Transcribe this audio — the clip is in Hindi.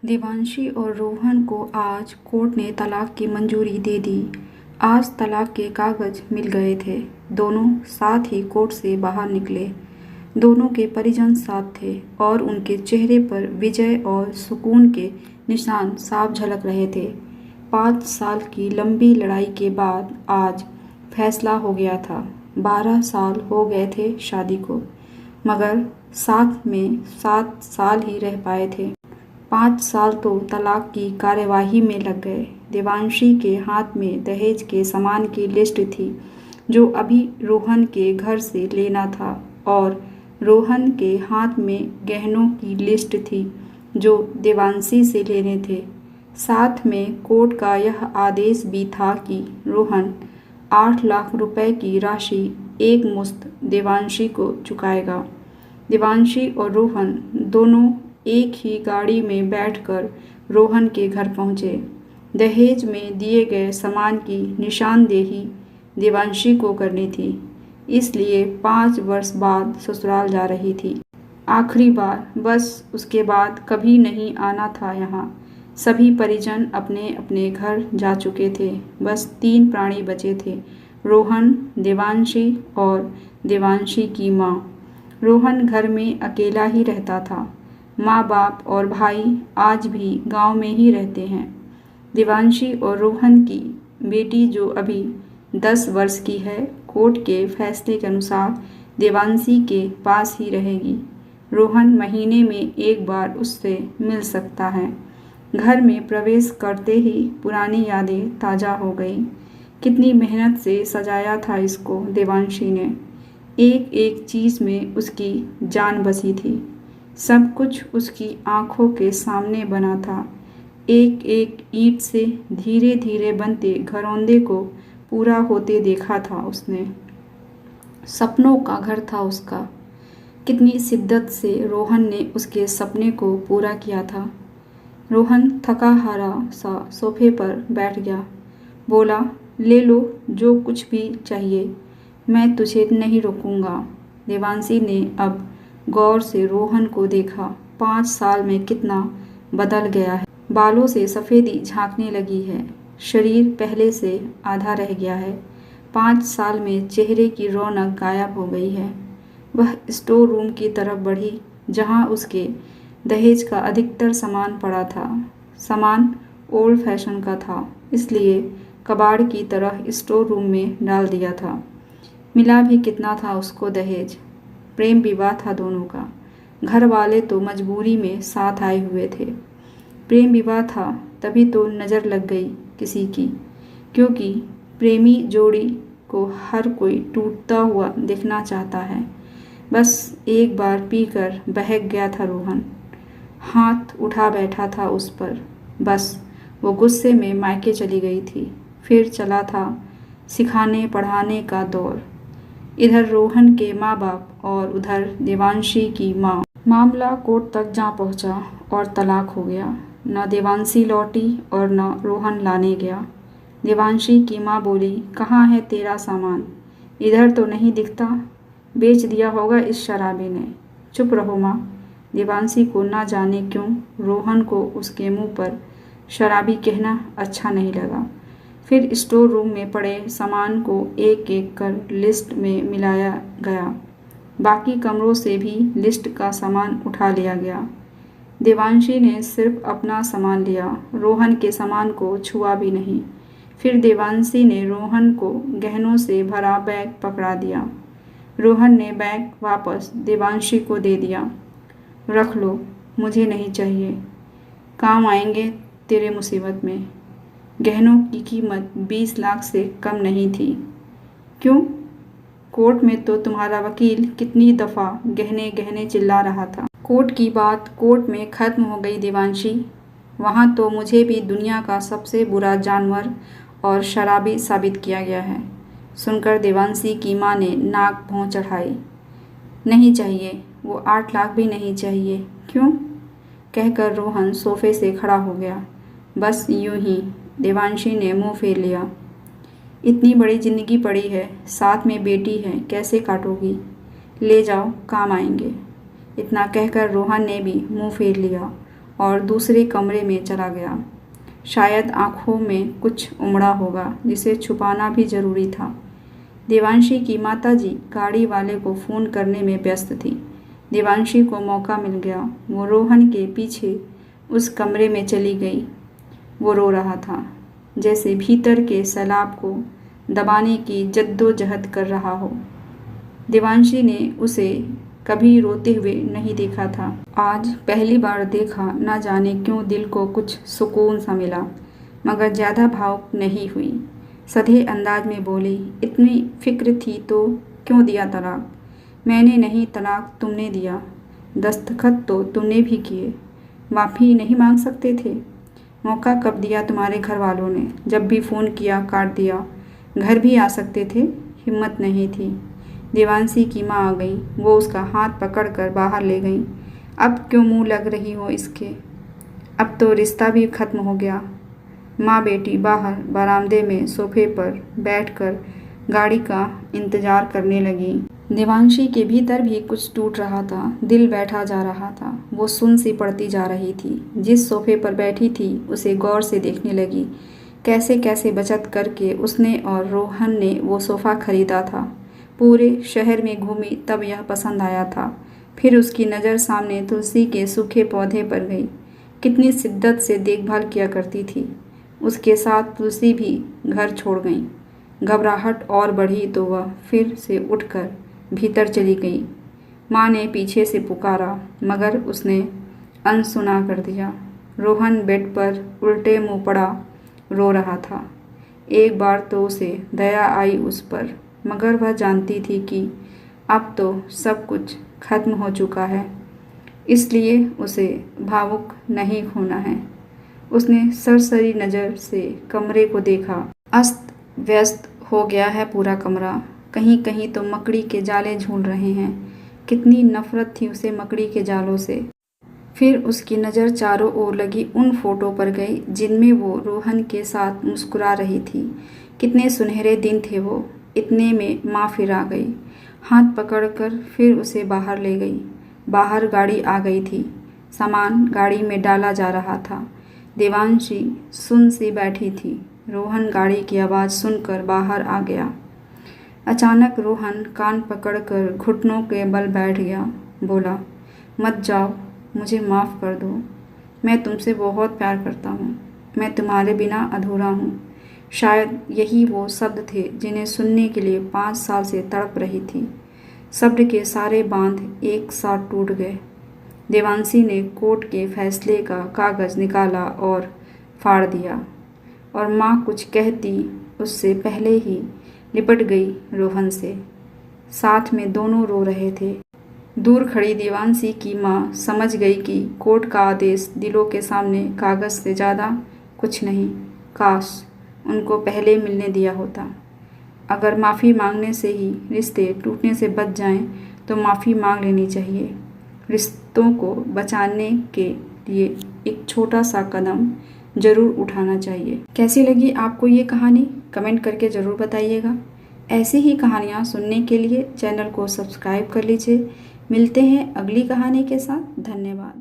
देवांशी और रोहन को आज कोर्ट ने तलाक की मंजूरी दे दी। आज तलाक के कागज मिल गए थे। दोनों साथ ही कोर्ट से बाहर निकले। दोनों के परिजन साथ थे और उनके चेहरे पर विजय और सुकून के निशान साफ झलक रहे थे। 5 साल की लंबी लड़ाई के बाद आज फैसला हो गया था। 12 साल हो गए थे शादी को, मगर साथ में 7 साल ही रह पाए थे। 5 साल तो तलाक की कार्यवाही में लग गए। देवांशी के हाथ में दहेज के सामान की लिस्ट थी जो अभी रोहन के घर से लेना था, और रोहन के हाथ में गहनों की लिस्ट थी जो देवांशी से लेने थे। साथ में कोर्ट का यह आदेश भी था कि रोहन 8 लाख रुपए की राशि एक मुश्त देवांशी को चुकाएगा। देवांशी और रोहन दोनों एक ही गाड़ी में बैठकर रोहन के घर पहुंचे। दहेज में दिए गए सामान की निशानदेही देवांशी को करनी थी, इसलिए 5 वर्ष बाद ससुराल जा रही थी। आखिरी बार, बस उसके बाद कभी नहीं आना था यहाँ। सभी परिजन अपने अपने घर जा चुके थे। बस 3 प्राणी बचे थे, रोहन, देवांशी और देवांशी की माँ। रोहन घर में अकेला ही रहता था। माँ बाप और भाई आज भी गांव में ही रहते हैं। देवांशी और रोहन की बेटी जो अभी 10 वर्ष की है, कोर्ट के फैसले के अनुसार देवांशी के पास ही रहेगी। रोहन महीने में एक बार उससे मिल सकता है। घर में प्रवेश करते ही पुरानी यादें ताज़ा हो गई। कितनी मेहनत से सजाया था इसको देवांशी ने। एक एक चीज़ में उसकी जान बसी थी। सब कुछ उसकी आंखों के सामने बना था। एक एक ईंट से धीरे धीरे बनते घरौंदे को पूरा होते देखा था उसने। सपनों का घर था उसका। कितनी शिद्दत से रोहन ने उसके सपने को पूरा किया था। रोहन थका हारा सा सोफे पर बैठ गया। बोला, ले लो जो कुछ भी चाहिए, मैं तुझे नहीं रोकूंगा। देवांशी ने अब गौर से रोहन को देखा। 5 साल में कितना बदल गया है। बालों से सफ़ेदी झांकने लगी है। शरीर पहले से आधा रह गया है। 5 साल में चेहरे की रौनक गायब हो गई है। वह स्टोर रूम की तरफ बढ़ी जहां उसके दहेज का अधिकतर सामान पड़ा था। सामान ओल्ड फैशन का था, इसलिए कबाड़ की तरह स्टोर रूम में डाल दिया था। मिला भी कितना था उसको दहेज। प्रेम विवाह था दोनों का। घर वाले तो मजबूरी में साथ आए हुए थे। प्रेम विवाह था तभी तो नज़र लग गई किसी की, क्योंकि प्रेमी जोड़ी को हर कोई टूटता हुआ देखना चाहता है। बस एक बार पीकर बहक गया था रोहन। हाथ उठा बैठा था उस पर। बस वो गुस्से में मायके चली गई थी। फिर चला था सिखाने पढ़ाने का दौर। इधर रोहन के माँ बाप और उधर देवांशी की माँ। मामला कोर्ट तक जा पहुँचा और तलाक हो गया। न देवांशी लौटी और न रोहन लाने गया। देवांशी की माँ बोली, कहाँ है तेरा सामान? इधर तो नहीं दिखता। बेच दिया होगा इस शराबी ने। चुप रहो माँ। देवांशी को ना जाने क्यों रोहन को उसके मुंह पर शराबी कहना अच्छा नहीं लगा। फिर स्टोर रूम में पड़े सामान को एक एक कर लिस्ट में मिलाया गया। बाकी कमरों से भी लिस्ट का सामान उठा लिया गया। देवांशी ने सिर्फ अपना सामान लिया, रोहन के सामान को छुआ भी नहीं। फिर देवांशी ने रोहन को गहनों से भरा बैग पकड़ा दिया। रोहन ने बैग वापस देवांशी को दे दिया। रख लो, मुझे नहीं चाहिए, काम आएंगे तेरे मुसीबत में। गहनों की कीमत 20 लाख से कम नहीं थी। क्यों? कोर्ट में तो तुम्हारा वकील कितनी दफ़ा गहने गहने चिल्ला रहा था। कोर्ट की बात कोर्ट में ख़त्म हो गई देवांशी। वहाँ तो मुझे भी दुनिया का सबसे बुरा जानवर और शराबी साबित किया गया है। सुनकर देवांशी की माँ ने नाक भौं चढ़ाई। नहीं चाहिए, वो 8 लाख भी नहीं चाहिए। क्यों? कहकर रोहन सोफे से खड़ा हो गया। बस यूं ही, देवांशी ने मुंह फेर लिया। इतनी बड़ी जिंदगी पड़ी है, साथ में बेटी है, कैसे काटोगी? ले जाओ, काम आएंगे। इतना कहकर रोहन ने भी मुंह फेर लिया और दूसरे कमरे में चला गया। शायद आंखों में कुछ उमड़ा होगा जिसे छुपाना भी जरूरी था। देवांशी की माताजी गाड़ी वाले को फ़ोन करने में व्यस्त थी। देवांशी को मौका मिल गया। वो रोहन के पीछे उस कमरे में चली गई। वो रो रहा था, जैसे भीतर के सैलाब को दबाने की जद्दोजहद कर रहा हो। देवांशी ने उसे कभी रोते हुए नहीं देखा था। आज पहली बार देखा। न जाने क्यों दिल को कुछ सुकून सा मिला, मगर ज़्यादा भावुक नहीं हुई। सधे अंदाज में बोली, इतनी फिक्र थी तो क्यों दिया तलाक? मैंने नहीं, तलाक तुमने दिया। दस्तखत तो तुमने भी किए। माफ़ी नहीं मांग सकते थे? मौका कब दिया तुम्हारे घर वालों ने? जब भी फ़ोन किया काट दिया। घर भी आ सकते थे, हिम्मत नहीं थी। देवांशी की माँ आ गई। वो उसका हाथ पकड़कर बाहर ले गई। अब क्यों मुंह लग रही हो इसके? अब तो रिश्ता भी खत्म हो गया। माँ बेटी बाहर बरामदे में सोफे पर बैठकर गाड़ी का इंतज़ार करने लगी। देवांशी के भीतर भी कुछ टूट रहा था। दिल बैठा जा रहा था। वो सुन सी पड़ती जा रही थी। जिस सोफे पर बैठी थी उसे गौर से देखने लगी। कैसे कैसे बचत करके उसने और रोहन ने वो सोफ़ा खरीदा था। पूरे शहर में घूमी तब यह पसंद आया था। फिर उसकी नज़र सामने तुलसी के सूखे पौधे पर गई। कितनी शिद्दत से देखभाल किया करती थी। उसके साथ तुलसी भी घर छोड़ गई। घबराहट और बढ़ी तो वह फिर से उठकर भीतर चली गई। माँ ने पीछे से पुकारा, मगर उसने अनसुना कर दिया। रोहन बेड पर उल्टे मुंह पड़ा रो रहा था। एक बार तो उसे दया आई उस पर, मगर वह जानती थी कि अब तो सब कुछ खत्म हो चुका है, इसलिए उसे भावुक नहीं होना है। उसने सरसरी नज़र से कमरे को देखा। अस्त व्यस्त हो गया है पूरा कमरा। कहीं कहीं तो मकड़ी के जाले झूल रहे हैं। कितनी नफरत थी उसे मकड़ी के जालों से। फिर उसकी नज़र चारों ओर लगी उन फोटो पर गई जिनमें वो रोहन के साथ मुस्कुरा रही थी। कितने सुनहरे दिन थे वो। इतने में माँ फिर आ गई। हाथ पकड़कर फिर उसे बाहर ले गई। बाहर गाड़ी आ गई थी। सामान गाड़ी में डाला जा रहा था। देवांशी सुन सी बैठी थी। रोहन गाड़ी की आवाज़ सुनकर बाहर आ गया। अचानक रोहन कान पकड़कर घुटनों के बल बैठ गया। बोला, मत जाओ, मुझे माफ़ कर दो। मैं तुमसे बहुत प्यार करता हूँ। मैं तुम्हारे बिना अधूरा हूँ। शायद यही वो शब्द थे जिन्हें सुनने के लिए 5 साल से तड़प रही थी। सब्र के सारे बांध एक साथ टूट गए। देवांशी ने कोर्ट के फैसले का कागज़ निकाला और फाड़ दिया, और माँ कुछ कहती उससे पहले ही लिपट गई रोहन से। साथ में दोनों रो रहे थे। दूर खड़ी देवांशी की माँ समझ गई कि कोर्ट का आदेश दिलों के सामने कागज़ से ज़्यादा कुछ नहीं। काश उनको पहले मिलने दिया होता। अगर माफ़ी मांगने से ही रिश्ते टूटने से बच जाएं, तो माफ़ी मांग लेनी चाहिए। रिश्तों को बचाने के लिए एक छोटा सा कदम ज़रूर उठाना चाहिए। कैसी लगी आपको ये कहानी? कमेंट करके ज़रूर बताइएगा। ऐसी ही कहानियाँ सुनने के लिए चैनल को सब्सक्राइब कर लीजिए। मिलते हैं अगली कहानी के साथ। धन्यवाद।